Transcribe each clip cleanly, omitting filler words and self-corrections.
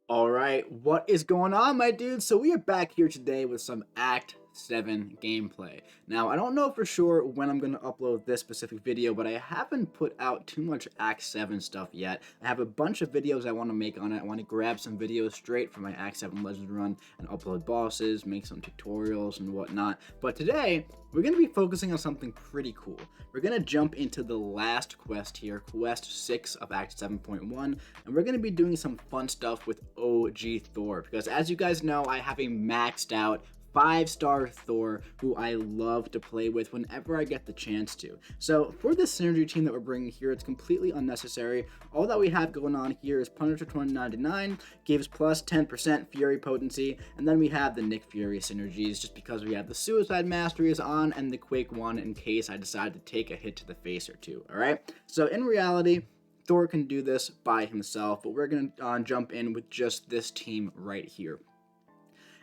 All right, what is going on, my dude? So we are back here today with some Act 7 gameplay. Now, I don't know for sure when I'm going to upload this specific video, but I haven't put out too much Act 7 stuff yet. I have a bunch of videos I want to make on it. I want to grab some videos straight from my Act 7 Legends run and upload bosses, make some tutorials and whatnot. But today, we're going to be focusing on something pretty cool. We're going to jump into the last quest here, Quest 6 of Act 7.1, and we're going to be doing some fun stuff with OG Thor, because as you guys know, I have a maxed out 5-star Thor who I love to play with whenever I get the chance to. So for this synergy team that we're bringing here, it's completely unnecessary. All that we have going on here is Punisher 2099 gives plus 10% Fury potency, and then we have the Nick Fury synergies just because we have the Suicide Mastery is on and the Quake 1 in case I decide to take a hit to the face or two, alright? So in reality, Thor can do this by himself, but we're going to jump in with just this team right here.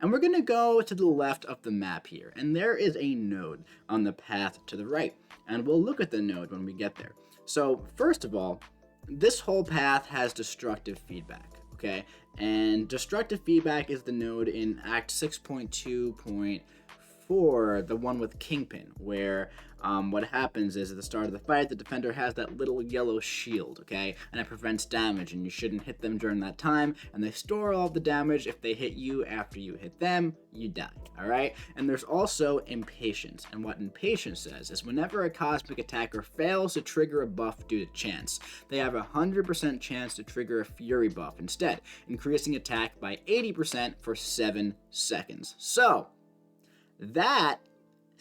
And we're going to go to the left of the map here, and there is a node on the path to the right, and we'll look at the node when we get there. So first of all, this whole path has destructive feedback, okay? And destructive feedback is the node in Act 6.2.4, the one with Kingpin, where what happens is at the start of the fight, the defender has that little yellow shield, okay? And it prevents damage, and you shouldn't hit them during that time, and they store all of the damage. If they hit you after you hit them, you die, alright? And there's also Impatience, and what Impatience says is whenever a cosmic attacker fails to trigger a buff due to chance, they have a 100% chance to trigger a Fury buff instead, increasing attack by 80% for 7 seconds. So, that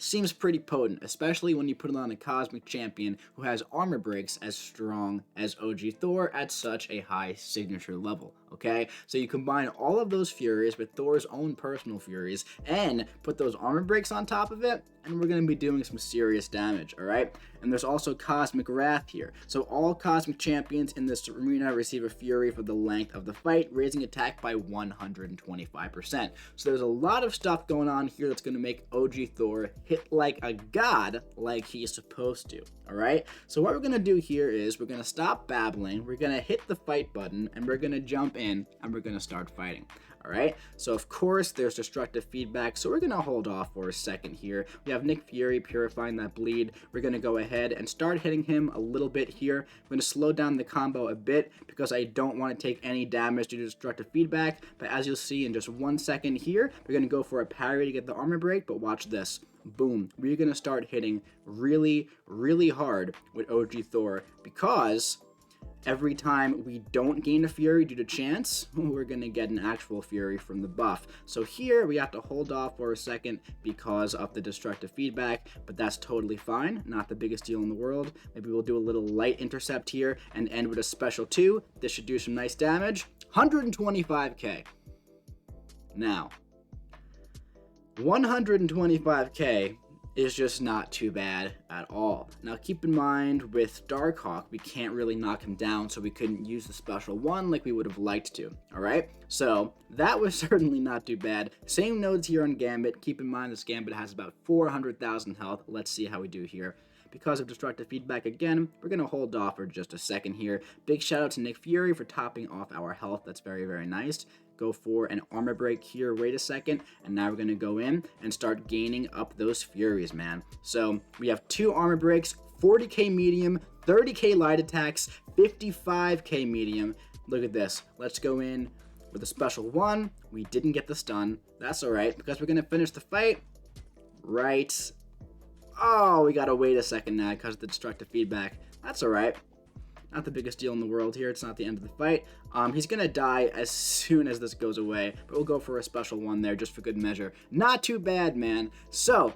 seems pretty potent, especially when you put it on a cosmic champion who has armor breaks as strong as OG Thor at such a high signature level, okay? So you combine all of those furies with Thor's own personal furies and put those armor breaks on top of it, and we're going to be doing some serious damage, alright? And there's also Cosmic Wrath here. So all cosmic champions in this arena receive a fury for the length of the fight, raising attack by 125%. So there's a lot of stuff going on here that's going to make OG Thor hit like a god like he's supposed to, alright? So what we're going to do here is we're going to stop babbling, we're going to hit the fight button, and we're going to jump in, and we're going to start fighting, alright? So of course there's destructive feedback, so we're going to hold off for a second here. We have Nick Fury purifying that bleed. We're going to go ahead and start hitting him a little bit here. I'm going to slow down the combo a bit because I don't want to take any damage due to destructive feedback, but as you'll see in just 1 second here, we're going to go for a parry to get the armor break, but watch this. Boom. We're going to start hitting really, really hard with OG Thor because every time we don't gain a Fury due to chance, we're going to get an actual Fury from the buff. So here we have to hold off for a second because of the destructive feedback, but that's totally fine. Not the biggest deal in the world. Maybe we'll do a little light intercept here and end with a special 2. This should do some nice damage. 125k. Now, 125k is just not too bad at all. Now keep in mind with Darkhawk, we can't really knock him down, so we couldn't use the special 1 like we would have liked to, alright? So that was certainly not too bad. Same nodes here on Gambit. Keep in mind this Gambit has about 400,000 health. Let's see how we do here. Because of destructive feedback again, we're going to hold off for just a second here. Big shout out to Nick Fury for topping off our health. That's very, very nice. Go for an armor break here, wait a second, and now we're going to go in and start gaining up those furies, man. So we have 2 armor breaks, 40k medium, 30k light attacks, 55k medium. Look at this. Let's go in with a special 1. We didn't get the stun. That's alright, because we're going to finish the fight right. Oh, we gotta wait a second now because of the destructive feedback. That's alright. Not the biggest deal in the world here. It's not the end of the fight. He's going to die as soon as this goes away, but we'll go for a special 1 there just for good measure. Not too bad, man. So,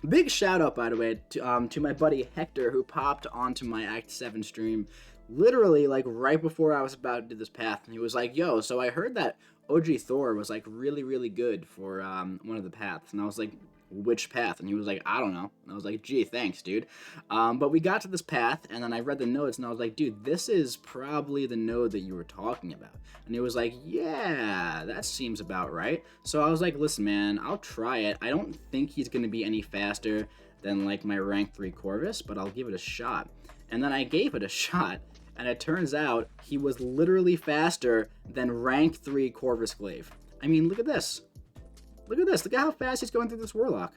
big shout out, by the way, to my buddy Hector, who popped onto my Act 7 stream literally like right before I was about to do this path, and he was like, yo, so I heard that OG Thor was like really, really good for one of the paths, and I was like, which path? And he was like, I don't know. And I was like, gee, thanks, dude. But we got to this path, and then I read the notes, and I was like, dude, this is probably the node that you were talking about. And he was like, yeah, that seems about right. So I was like, listen, man, I'll try it. I don't think he's going to be any faster than, like, my rank 3 Corvus, but I'll give it a shot. And then I gave it a shot, and it turns out he was literally faster than rank 3 Corvus Glaive. I mean, look at this. Look at this. Look at how fast he's going through this Warlock.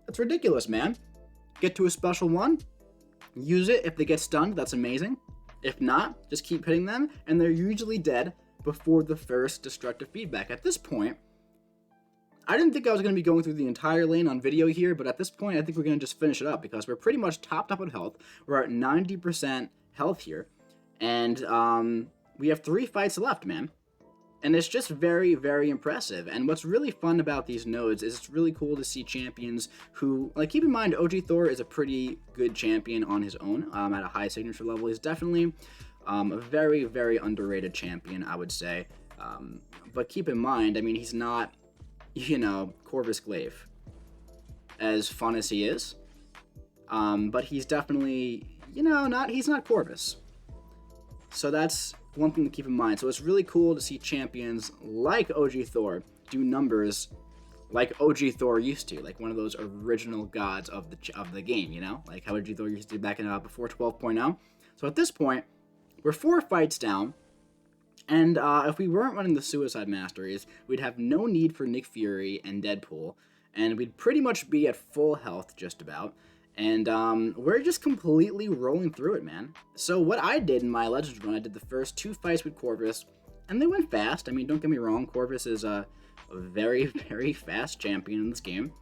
That's ridiculous, man. Get to a special 1. Use it. If they get stunned, that's amazing. If not, just keep hitting them, and they're usually dead before the first destructive feedback. At this point, I didn't think I was going to be going through the entire lane on video here, but at this point, I think we're going to just finish it up because we're pretty much topped up on health. We're at 90% health here, and we have 3 fights left, man. And it's just very, very impressive. And what's really fun about these nodes is it's really cool to see champions who, like, keep in mind, OG Thor is a pretty good champion on his own at a high signature level. He's definitely a very, very underrated champion, I would say. But keep in mind, I mean, he's not, you know, Corvus Glaive, as fun as he is. But he's definitely, you know, he's not Corvus. So that's one thing to keep in mind. So it's really cool to see champions like OG Thor do numbers like OG Thor used to, like one of those original gods of the game, you know, like how OG Thor used to do back in before 12.0. So at this point, we're 4 fights down, and if we weren't running the Suicide Masteries, we'd have no need for Nick Fury and Deadpool, and we'd pretty much be at full health just about. And we're just completely rolling through it, man. So what I did in my Legends run, I did the first 2 fights with Corvus, and they went fast. I mean, don't get me wrong, Corvus is a very, very fast champion in this game.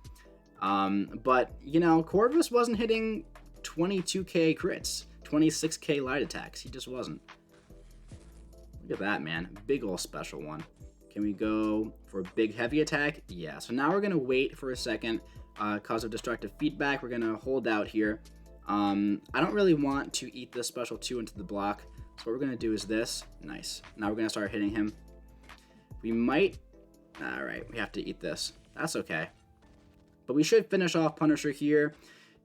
But, you know, Corvus wasn't hitting 22k crits, 26k light attacks. He just wasn't. Look at that, man. Big ol' special one. Can we go for a big heavy attack? Yeah, so now we're going to wait for a second. Cause of destructive feedback, we're gonna hold out here. I don't really want to eat this special 2 into the block, so what we're gonna do is this. Nice. Now we're gonna start hitting him. We might. All right, we have to eat this. That's okay. But we should finish off Punisher here,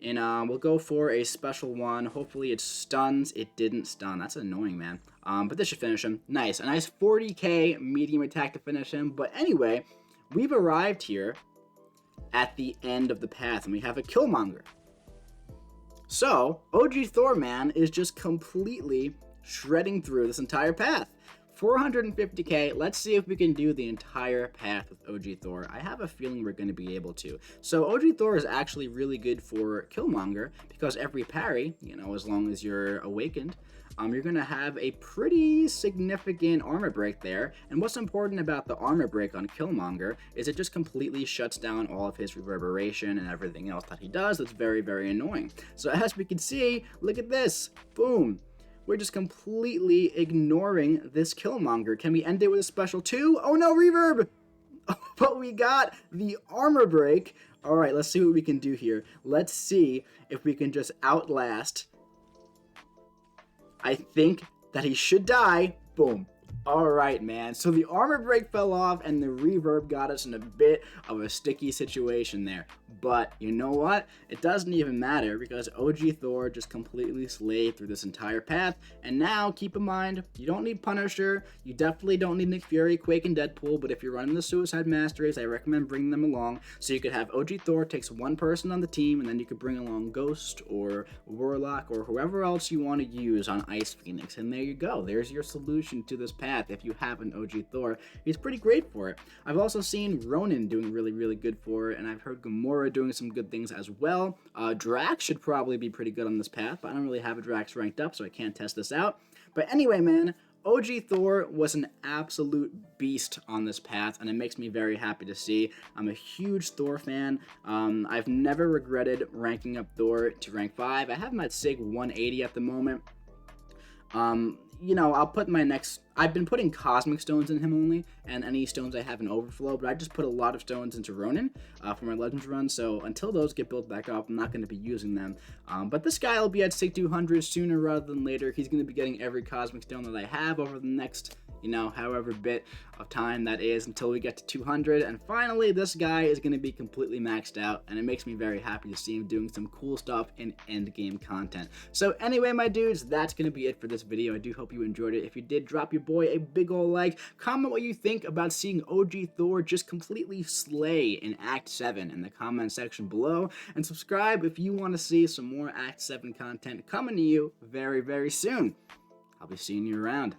and we'll go for a special 1. Hopefully it stuns. It didn't stun. That's annoying, man. But this should finish him. Nice. A nice 40k medium attack to finish him. But anyway, we've arrived here at the end of the path, and we have a Killmonger. So, OG Thor, man, is just completely shredding through this entire path. 450k, let's see if we can do the entire path with OG Thor. I have a feeling we're going to be able to. So, OG Thor is actually really good for Killmonger, because every parry, you know, as long as you're awakened, you're going to have a pretty significant armor break there. And what's important about the armor break on Killmonger is it just completely shuts down all of his reverberation and everything else that he does. That's very, very annoying. So as we can see, look at this. Boom. We're just completely ignoring this Killmonger. Can we end it with a special 2? Oh no, reverb! But we got the armor break. All right, let's see what we can do here. Let's see if we can just outlast. I think that he should die. Boom. Alright, man. So the armor break fell off and the reverb got us in a bit of a sticky situation there. But you know what? It doesn't even matter because OG Thor just completely slayed through this entire path. And now, keep in mind, you don't need Punisher. You definitely don't need Nick Fury, Quake, and Deadpool. But if you're running the Suicide Masteries, I recommend bringing them along. So you could have OG Thor takes 1 person on the team, and then you could bring along Ghost or Warlock or whoever else you want to use on Ice Phoenix. And there you go. There's your solution to this path. If you have an OG Thor, he's pretty great for it. I've also seen Ronin doing really, really good for it, and I've heard Gamora doing some good things as well. Drax should probably be pretty good on this path, but I don't really have a Drax ranked up, so I can't test this out. But anyway, man, OG Thor was an absolute beast on this path, and it makes me very happy to see. I'm a huge Thor fan. I've never regretted ranking up Thor to rank 5. I have him at SIG 180 at the moment. You know, I'll put my next... I've been putting Cosmic Stones in him only, and any stones I have in overflow, but I just put a lot of stones into Ronin for my Legends run, so until those get built back up, I'm not going to be using them. But this guy will be at SIG 200 sooner rather than later. He's going to be getting every Cosmic Stone that I have over the next, you know, however bit of time that is until we get to 200, and finally this guy is going to be completely maxed out, and it makes me very happy to see him doing some cool stuff in end game content. So anyway, my dudes, that's going to be it for this video. I do hope you enjoyed it. If you did, drop your boy a big ol' like, comment what you think about seeing OG Thor just completely slay in Act 7 in the comment section below, and subscribe if you want to see some more Act 7 content coming to you very, very soon. I'll be seeing you around.